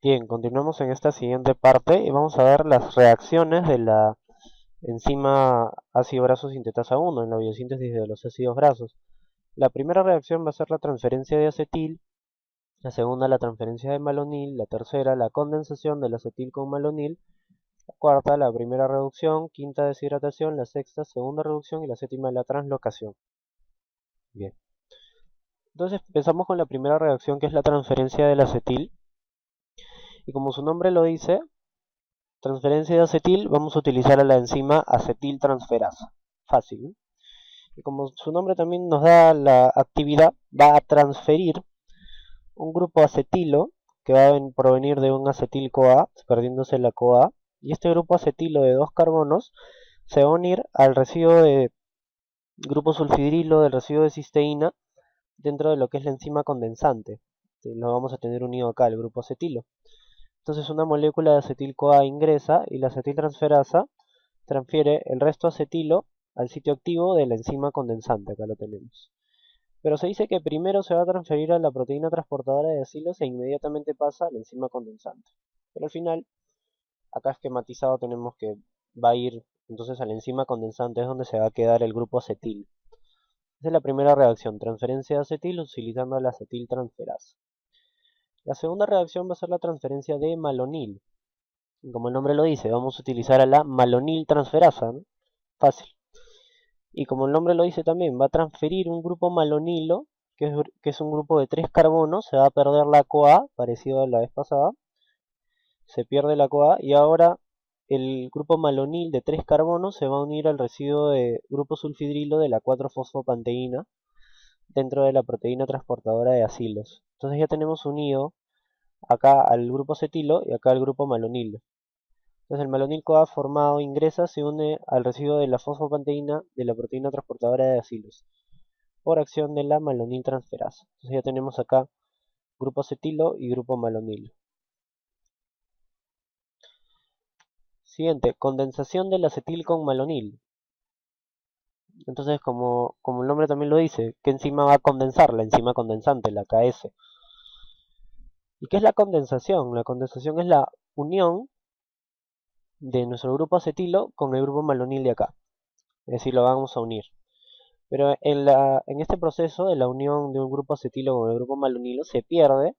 Bien, continuamos en esta siguiente parte y vamos a ver las reacciones de la enzima ácido graso sintetasa 1 en la biosíntesis de los ácidos grasos. La primera reacción va a ser la transferencia de acetil, la segunda la transferencia de malonil, la tercera la condensación del acetil con malonil, la cuarta la primera reducción, quinta deshidratación, la sexta segunda reducción y la séptima la translocación. Bien, entonces empezamos con la primera reacción que es la transferencia del acetil y como su nombre lo dice, transferencia de acetil, vamos a utilizar a la enzima acetiltransferasa. Fácil, ¿no? Y como su nombre también nos da la actividad, va a transferir un grupo acetilo que va a provenir de un acetil-CoA, perdiéndose la CoA, y este grupo acetilo de dos carbonos se va a unir al residuo de grupo sulfidrilo del residuo de cisteína dentro de lo que es la enzima condensante. Lo vamos a tener unido acá, el grupo acetilo. Entonces una molécula de acetil-CoA ingresa y la acetiltransferasa transfiere el resto acetilo al sitio activo de la enzima condensante, acá lo tenemos. Pero se dice que primero se va a transferir a la proteína transportadora de acilos e inmediatamente pasa a la enzima condensante. Pero al final, acá esquematizado tenemos que va a ir entonces a la enzima condensante, es donde se va a quedar el grupo acetil. Esa es la primera reacción, transferencia de acetil utilizando la acetiltransferasa. La segunda reacción va a ser la transferencia de malonil. Como el nombre lo dice, vamos a utilizar a la maloniltransferasa, ¿no? Fácil. Y como el nombre lo dice también, va a transferir un grupo malonilo, que es un grupo de 3 carbonos, se va a perder la CoA, parecido a la vez pasada, se pierde la CoA y ahora el grupo malonil de 3 carbonos se va a unir al residuo de grupo sulfidrilo de la 4-fosfopanteína dentro de la proteína transportadora de acilos. Entonces ya tenemos unido acá al grupo acetilo y acá al grupo malonilo. Entonces el malonil-CoA formado ingresa, se une al residuo de la fosfopanteína de la proteína transportadora de acilos por acción de la maloniltransferasa. Entonces ya tenemos acá grupo acetilo y grupo malonilo. Siguiente, condensación del acetil con malonil. Entonces, como el nombre también lo dice, ¿qué enzima va a condensar? La enzima condensante, la KS. ¿Y qué es la condensación? La condensación es la unión de nuestro grupo acetilo con el grupo malonil de acá. Es decir, lo vamos a unir. Pero en este proceso de la unión de un grupo acetilo con el grupo malonilo se pierde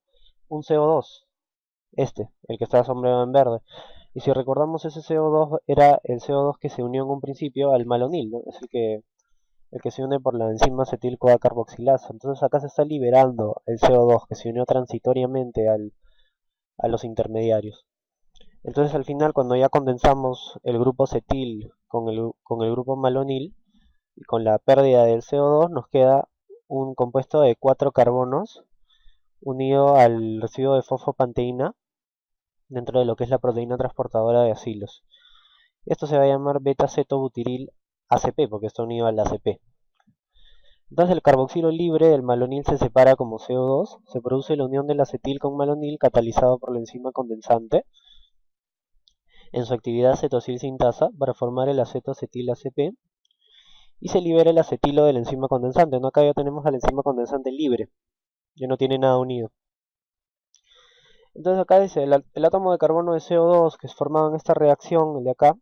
un CO2, el que está sombreado en verde. Y si recordamos, ese CO2 era el CO2 que se unió en un principio al malonil, ¿no? Es el que se une por la enzima acetil-CoA carboxilasa. Entonces acá se está liberando el CO2 que se unió transitoriamente a los intermediarios. Entonces al final, cuando ya condensamos el grupo acetil con el grupo malonil, y con la pérdida del CO2 nos queda un compuesto de 4 carbonos unido al residuo de fosfopanteína dentro de lo que es la proteína transportadora de acilos. Esto se va a llamar beta-cetobutiril ACP porque está unido al ACP. Entonces el carboxilo libre del malonil se separa como CO2, se produce la unión del acetil con malonil catalizado por la enzima condensante en su actividad cetosil sintasa para formar el acetoacetil ACP y se libera el acetilo de la enzima condensante. ¿No? Acá ya tenemos a la enzima condensante libre, ya no tiene nada unido. Entonces acá dice, el átomo de carbono de CO2 que es formado en esta reacción, el de acá,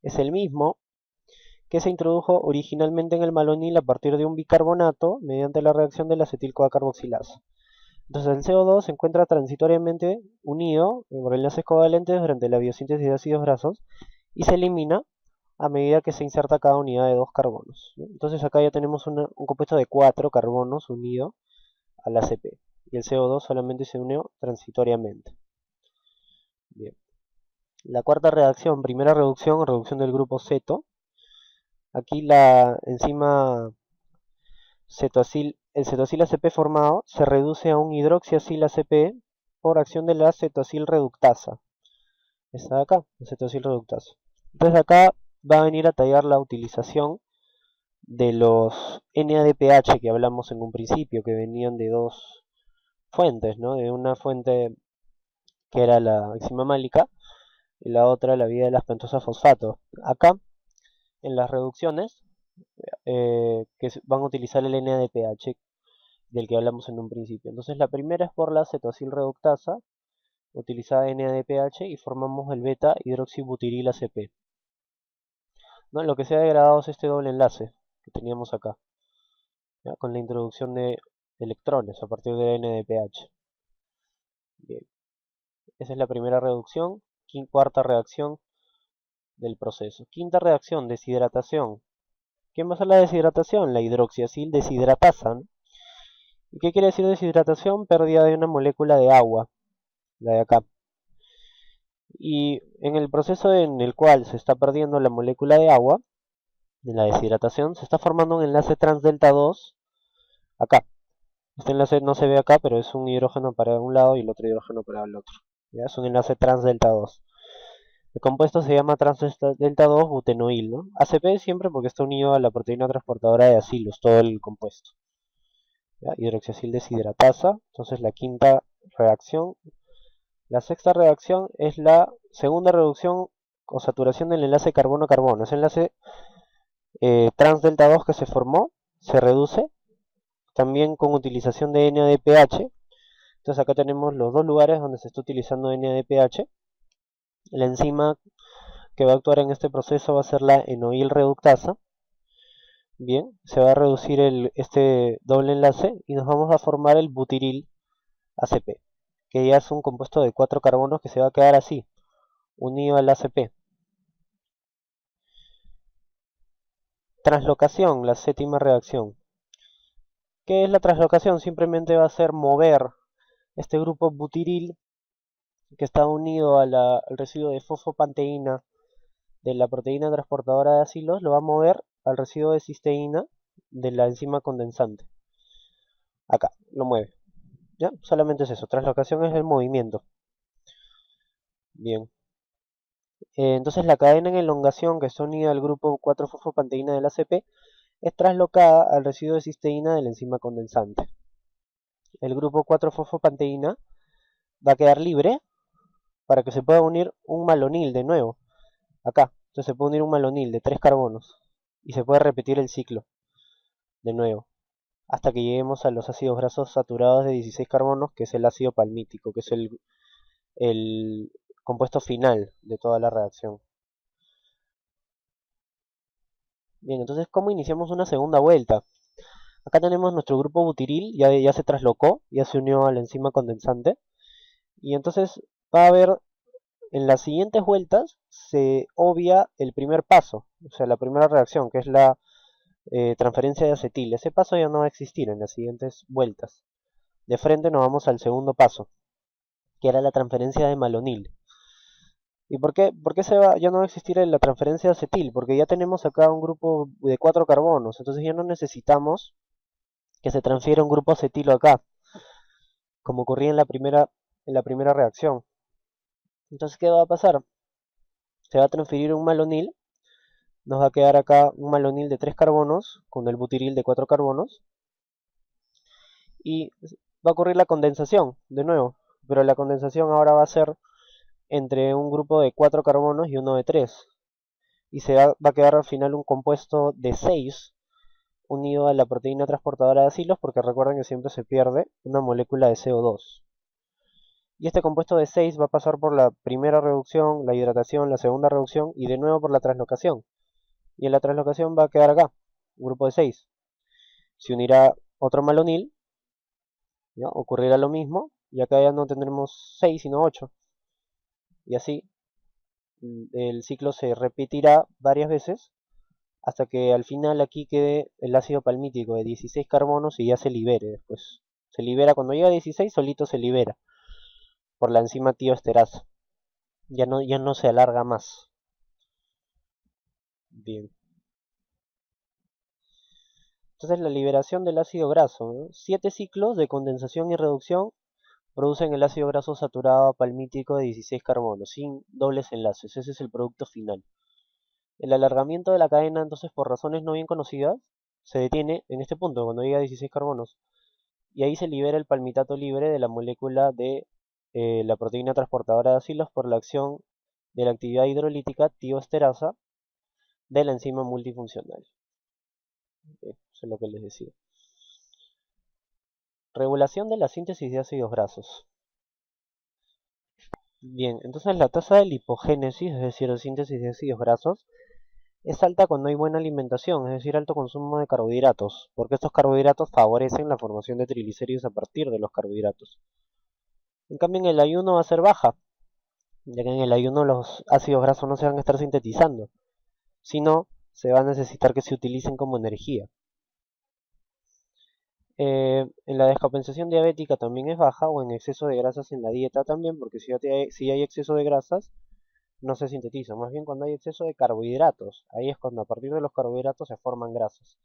es el mismo que se introdujo originalmente en el malonil a partir de un bicarbonato mediante la reacción del acetil-CoA carboxilasa. Entonces el CO2 se encuentra transitoriamente unido por enlaces covalentes durante la biosíntesis de ácidos grasos y se elimina a medida que se inserta cada unidad de 2 carbonos. Entonces acá ya tenemos un compuesto de 4 carbonos unido al ACP y el CO2 solamente se unió transitoriamente. Bien. La cuarta reacción, primera reducción, reducción del grupo ceto. Aquí la enzima el cetoacil ACP formado se reduce a un hidroxiacil ACP por acción de la cetoacil reductasa. Esta de acá, la cetoacil reductasa. Entonces acá va a venir a tallar la utilización de los NADPH que hablamos en un principio, que venían de dos fuentes, ¿no? De una fuente que era la enzima málica y la otra la vía de las pentosas fosfato. Acá, en las reducciones, que van a utilizar el NADPH del que hablamos en un principio. Entonces la primera es por la cetoacil reductasa, utiliza NADPH y formamos el beta hidroxibutiril ACP. ¿No? Lo que se ha degradado es este doble enlace que teníamos acá, ¿ya? Con la introducción de electrones a partir de NADPH. Bien, esa es la primera reducción. Cuarta reacción del proceso. Quinta reacción, deshidratación. ¿Qué más es la deshidratación? La hidroxiacil deshidratasa, ¿no? ¿Y qué quiere decir deshidratación? Pérdida de una molécula de agua, la de acá. Y en el proceso en el cual se está perdiendo la molécula de agua, en la deshidratación, se está formando un enlace trans delta 2 acá. Este enlace no se ve acá, pero es un hidrógeno para un lado y el otro hidrógeno para el otro. ¿Ya? Es un enlace trans delta 2. El compuesto se llama trans delta 2 butenoil, ¿no? ACP siempre porque está unido a la proteína transportadora de acilos, todo el compuesto. ¿Ya? Hidroxiacil deshidratasa. Entonces la quinta reacción. La sexta reacción es la segunda reducción o saturación del enlace carbono-carbono. Ese enlace trans delta 2 que se formó se reduce también con utilización de NADPH. Entonces acá tenemos los dos lugares donde se está utilizando NADPH. La enzima que va a actuar en este proceso va a ser la enoil reductasa. Bien, se va a reducir este doble enlace y nos vamos a formar el butiril ACP, que ya es un compuesto de 4 carbonos que se va a quedar así, unido al ACP. Translocación, la séptima reacción. ¿Qué es la translocación? Simplemente va a ser mover este grupo butiril que está unido al residuo de fosfopanteína de la proteína transportadora de acilos, lo va a mover al residuo de cisteína de la enzima condensante. Acá, lo mueve. ¿Ya? Solamente es eso. Translocación es el movimiento. Bien. Entonces la cadena en elongación que está unida al grupo 4-fosfopanteína del ACP es traslocada al residuo de cisteína de la enzima condensante. El grupo 4-fosfopanteína va a quedar libre para que se pueda unir un malonil de nuevo. Acá. Entonces se puede unir un malonil de 3 carbonos y se puede repetir el ciclo de nuevo hasta que lleguemos a los ácidos grasos saturados de 16 carbonos, que es el ácido palmítico, que es el compuesto final de toda la reacción. Bien, entonces, ¿cómo iniciamos una segunda vuelta? Acá tenemos nuestro grupo butiril, ya se traslocó, ya se unió a la enzima condensante. Y entonces va a haber, en las siguientes vueltas, se obvia el primer paso, o sea, la primera reacción, que es la transferencia de acetil. Ese paso ya no va a existir en las siguientes vueltas. De frente nos vamos al segundo paso, que era la transferencia de malonil. ¿Y por qué ya no va a existir la transferencia de acetil? Porque ya tenemos acá un grupo de 4 carbonos, entonces ya no necesitamos que se transfiera un grupo acetilo acá, como ocurría en la primera reacción. Entonces, ¿qué va a pasar? Se va a transferir un malonil, nos va a quedar acá un malonil de 3 carbonos con el butiril de 4 carbonos, y va a ocurrir la condensación, de nuevo, pero la condensación ahora va a ser entre un grupo de 4 carbonos y uno de 3, y va a quedar al final un compuesto de 6 unido a la proteína transportadora de acilos, porque recuerden que siempre se pierde una molécula de CO2. Y este compuesto de 6 va a pasar por la primera reducción, la hidratación, la segunda reducción y de nuevo por la translocación. Y en la translocación va a quedar acá, un grupo de 6. Se unirá otro malonil, ¿ya? Ocurrirá lo mismo, y acá ya no tendremos 6 sino 8. Y así el ciclo se repetirá varias veces hasta que al final aquí quede el ácido palmítico de 16 carbonos y ya se libere después. Se libera cuando llega a 16, solito se libera por la enzima tioesterasa. Ya no se alarga más. Bien. Entonces la liberación del ácido graso, ¿no? 7 ciclos de condensación y reducción producen el ácido graso saturado palmítico de 16 carbonos, sin dobles enlaces. Ese es el producto final. El alargamiento de la cadena, entonces, por razones no bien conocidas, se detiene en este punto, cuando llega a 16 carbonos. Y ahí se libera el palmitato libre de la molécula de la proteína transportadora de acilos por la acción de la actividad hidrolítica tioesterasa de la enzima multifuncional. Eso es lo que les decía. Regulación de la síntesis de ácidos grasos. Bien, entonces la tasa de lipogénesis, es decir, de síntesis de ácidos grasos, es alta cuando hay buena alimentación, es decir, alto consumo de carbohidratos, porque estos carbohidratos favorecen la formación de triglicéridos a partir de los carbohidratos. En cambio, en el ayuno va a ser baja, ya que en el ayuno los ácidos grasos no se van a estar sintetizando, sino se va a necesitar que se utilicen como energía. En la descompensación diabética también es baja o en exceso de grasas en la dieta también, porque si hay exceso de grasas no se sintetiza, más bien cuando hay exceso de carbohidratos, ahí es cuando a partir de los carbohidratos se forman grasas.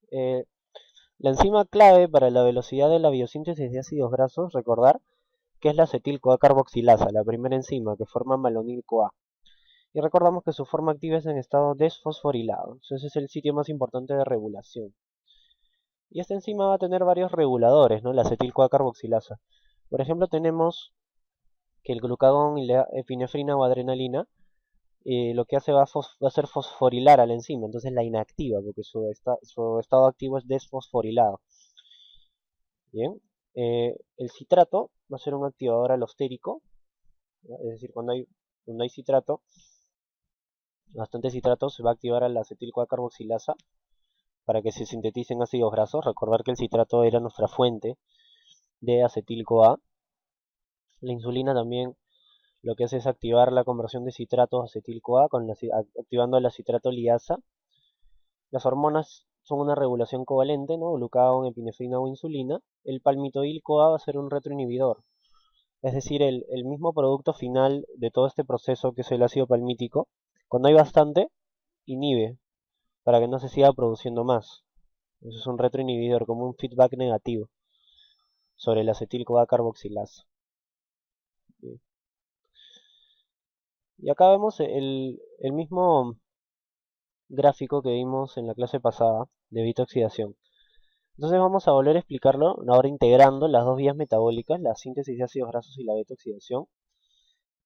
Eh, la enzima clave para la velocidad de la biosíntesis de ácidos grasos, recordar que es la acetil-CoA carboxilasa, la primera enzima que forma malonil-CoA. Y recordamos que su forma activa es en estado desfosforilado, entonces es el sitio más importante de regulación. Y esta enzima va a tener varios reguladores, ¿no? La acetil-CoA carboxilasa. Por ejemplo, tenemos que el glucagón y la epinefrina o adrenalina lo que hace va a ser fosforilar a la enzima, entonces la inactiva, porque su estado activo es desfosforilado. Bien, el citrato va a ser un activador alostérico, ¿ya? Es decir, cuando hay citrato, bastante citrato, se va a activar a la acetil-CoA carboxilasa para que se sinteticen ácidos grasos. Recordar que el citrato era nuestra fuente de acetil-CoA. La insulina también lo que hace es activar la conversión de citratos a acetil-CoA activando la citrato liasa. Las hormonas son una regulación covalente, ¿no? Glucagón, epinefrina o insulina. El palmitoil-CoA va a ser un retroinhibidor, es decir, el mismo producto final de todo este proceso que es el ácido palmítico. Cuando hay bastante, inhibe para que no se siga produciendo más. Eso es un retroinhibidor, como un feedback negativo sobre el acetil-CoA carboxilasa. Y acá vemos el mismo gráfico que vimos en la clase pasada de beta-oxidación. Entonces vamos a volver a explicarlo, ahora integrando las dos vías metabólicas, la síntesis de ácidos grasos y la beta-oxidación.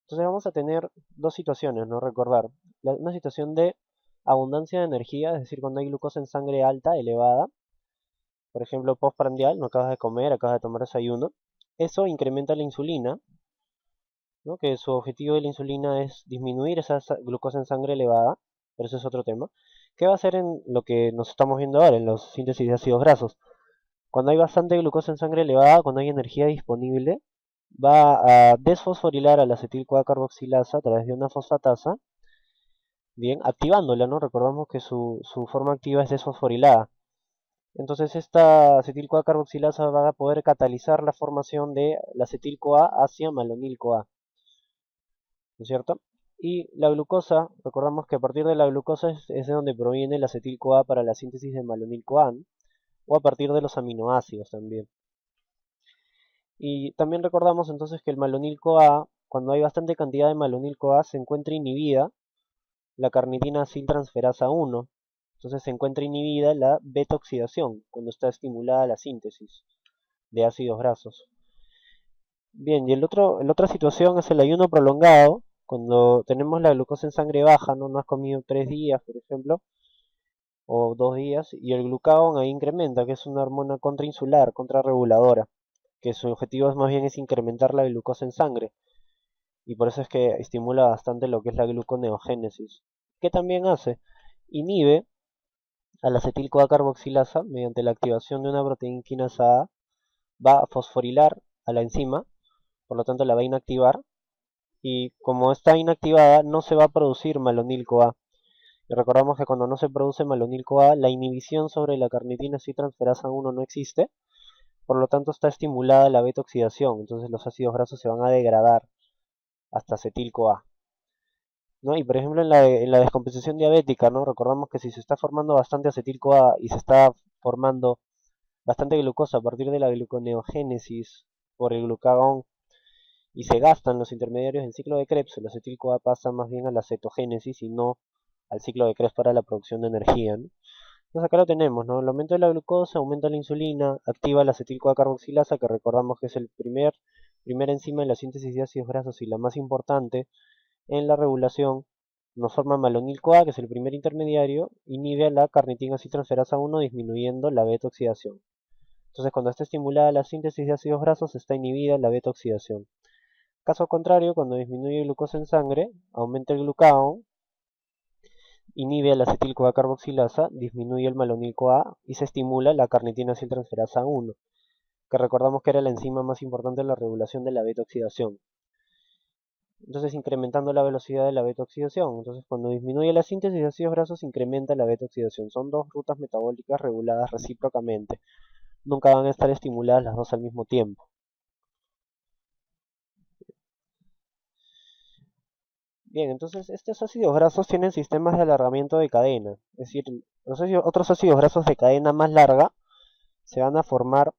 Entonces vamos a tener dos situaciones, ¿no? Recordar, una situación de abundancia de energía, es decir, cuando hay glucosa en sangre alta, elevada, por ejemplo, postprandial, no acabas de comer, acabas de tomar desayuno, eso incrementa la insulina, ¿no? Que su objetivo de la insulina es disminuir esa glucosa en sangre elevada, pero eso es otro tema. ¿Qué va a hacer en lo que nos estamos viendo ahora, en la síntesis de ácidos grasos? Cuando hay bastante glucosa en sangre elevada, cuando hay energía disponible, va a desfosforilar a la acetil-CoA carboxilasa a través de una fosfatasa, bien, activándola, ¿no? Recordamos que su forma activa es desfosforilada. Entonces esta acetil-CoA carboxilasa va a poder catalizar la formación de la acetil-CoA hacia malonil-CoA, ¿no es cierto? Y la glucosa, recordamos que a partir de la glucosa es de donde proviene la acetil-CoA para la síntesis de malonil-CoA, ¿no? O a partir de los aminoácidos también. Y también recordamos entonces que el malonil-CoA, cuando hay bastante cantidad de malonil-CoA, se encuentra inhibida la carnitina aciltransferasa 1. Entonces se encuentra inhibida la beta-oxidación cuando está estimulada la síntesis de ácidos grasos. Bien, y la otra situación es el ayuno prolongado, cuando tenemos la glucosa en sangre baja, no has comido 3 días, por ejemplo, o 2 días, y el glucagón ahí incrementa, que es una hormona contrainsular, contrarreguladora, que su objetivo más bien es incrementar la glucosa en sangre, y por eso es que estimula bastante lo que es la gluconeogénesis. ¿Qué también hace? Inhibe a la acetil-CoA carboxilasa mediante la activación de una proteína quinasa A, va a fosforilar a la enzima, por lo tanto la va a inactivar, y como está inactivada no se va a producir malonil-CoA. Y recordamos que cuando no se produce malonil-CoA, la inhibición sobre la carnitina aciltransferasa 1 no existe, por lo tanto está estimulada la beta-oxidación, entonces los ácidos grasos se van a degradar hasta acetil-CoA, ¿no? Y por ejemplo en la descompensación diabética, ¿no? Recordamos que si se está formando bastante acetil-CoA y se está formando bastante glucosa a partir de la gluconeogénesis por el glucagón y se gastan los intermediarios en ciclo de Krebs, el acetil-CoA pasa más bien a la cetogénesis y no al ciclo de Krebs para la producción de energía, ¿no? Entonces acá lo tenemos, ¿no? El aumento de la glucosa aumenta la insulina, activa la acetil-CoA carboxilasa, que recordamos que es el primera enzima en la síntesis de ácidos grasos y la más importante en la regulación. Nos forma malonil-CoA, que es el primer intermediario, inhibe a la carnitina aciltransferasa 1 disminuyendo la beta-oxidación. Entonces cuando está estimulada la síntesis de ácidos grasos está inhibida la beta-oxidación. Caso contrario, cuando disminuye glucosa en sangre, aumenta el glucagón, inhibe la acetil-CoA carboxilasa, disminuye el malonil-CoA y se estimula la carnitina aciltransferasa 1, que recordamos que era la enzima más importante en la regulación de la beta-oxidación. Entonces, incrementando la velocidad de la beta-oxidación. Entonces, cuando disminuye la síntesis de ácidos grasos, incrementa la beta-oxidación. Son dos rutas metabólicas reguladas recíprocamente. Nunca van a estar estimuladas las dos al mismo tiempo. Bien, entonces estos ácidos grasos tienen sistemas de alargamiento de cadena. Es decir, otros ácidos grasos de cadena más larga se van a formar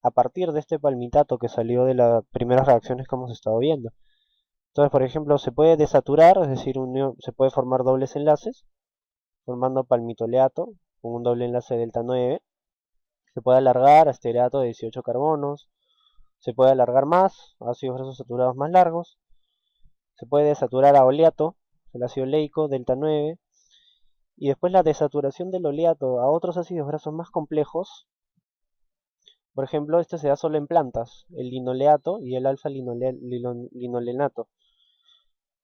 a partir de este palmitato que salió de las primeras reacciones que hemos estado viendo. Entonces, por ejemplo, se puede desaturar, es decir, se puede formar dobles enlaces, formando palmitoleato con un doble enlace delta 9. Se puede alargar a estearato de 18 carbonos. Se puede alargar más, a ácidos grasos saturados más largos. Se puede desaturar a oleato, el ácido oleico, delta 9. Y después la desaturación del oleato a otros ácidos grasos más complejos. Por ejemplo, este se da solo en plantas, el linoleato y el alfa-linolenato.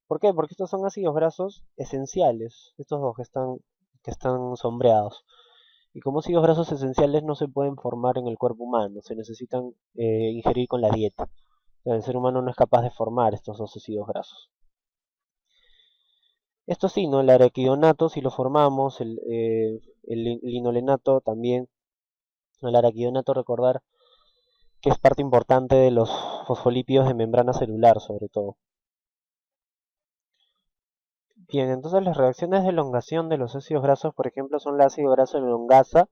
¿Por qué? Porque estos son ácidos grasos esenciales, estos dos que están sombreados. Y como ácidos grasos esenciales no se pueden formar en el cuerpo humano, se necesitan ingerir con la dieta. O sea, el ser humano no es capaz de formar estos dos ácidos grasos. Esto sí, ¿no? El araquidonato si lo formamos, el linolenato también. El araquidonato, recordar que es parte importante de los fosfolípidos de membrana celular, sobre todo. Bien, entonces las reacciones de elongación de los ácidos grasos, por ejemplo, son el ácido graso elongasa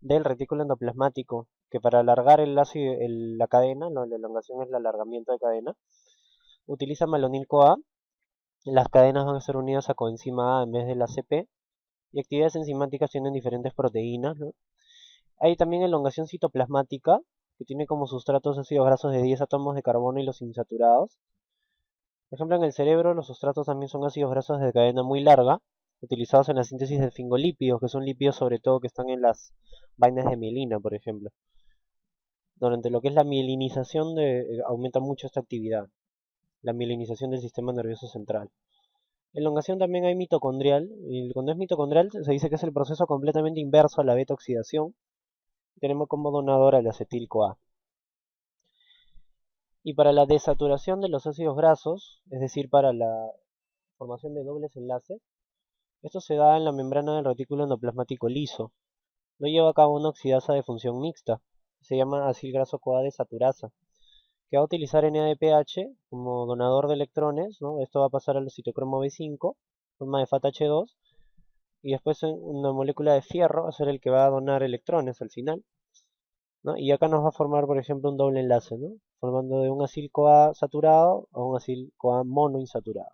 del retículo endoplasmático, que para alargar la cadena, la elongación es el alargamiento de cadena, utiliza malonil-CoA. Las cadenas van a ser unidas a coenzima A en vez de la CP, y actividades enzimáticas tienen diferentes proteínas, ¿no? Hay también elongación citoplasmática, que tiene como sustratos ácidos grasos de 10 átomos de carbono y los insaturados. Por ejemplo, en el cerebro los sustratos también son ácidos grasos de cadena muy larga, utilizados en la síntesis de fingolípidos, que son lípidos sobre todo que están en las vainas de mielina, por ejemplo. Durante lo que es la mielinización aumenta mucho esta actividad, la mielinización del sistema nervioso central. Elongación también hay mitocondrial, y cuando es mitocondrial se dice que es el proceso completamente inverso a la beta-oxidación. Tenemos como donador al acetil-CoA. Y para la desaturación de los ácidos grasos, es decir, para la formación de dobles enlaces, esto se da en la membrana del retículo endoplasmático liso. Lo lleva a cabo una oxidasa de función mixta, se llama acilgraso-CoA desaturasa, que va a utilizar NADPH como donador de electrones, ¿no? Esto va a pasar al citocromo B5, forma de FATH2, y después una molécula de fierro va a ser el que va a donar electrones al final, ¿no? Y acá nos va a formar, por ejemplo, un doble enlace, ¿no? Formando de un acil-CoA saturado a un acil-CoA monoinsaturado.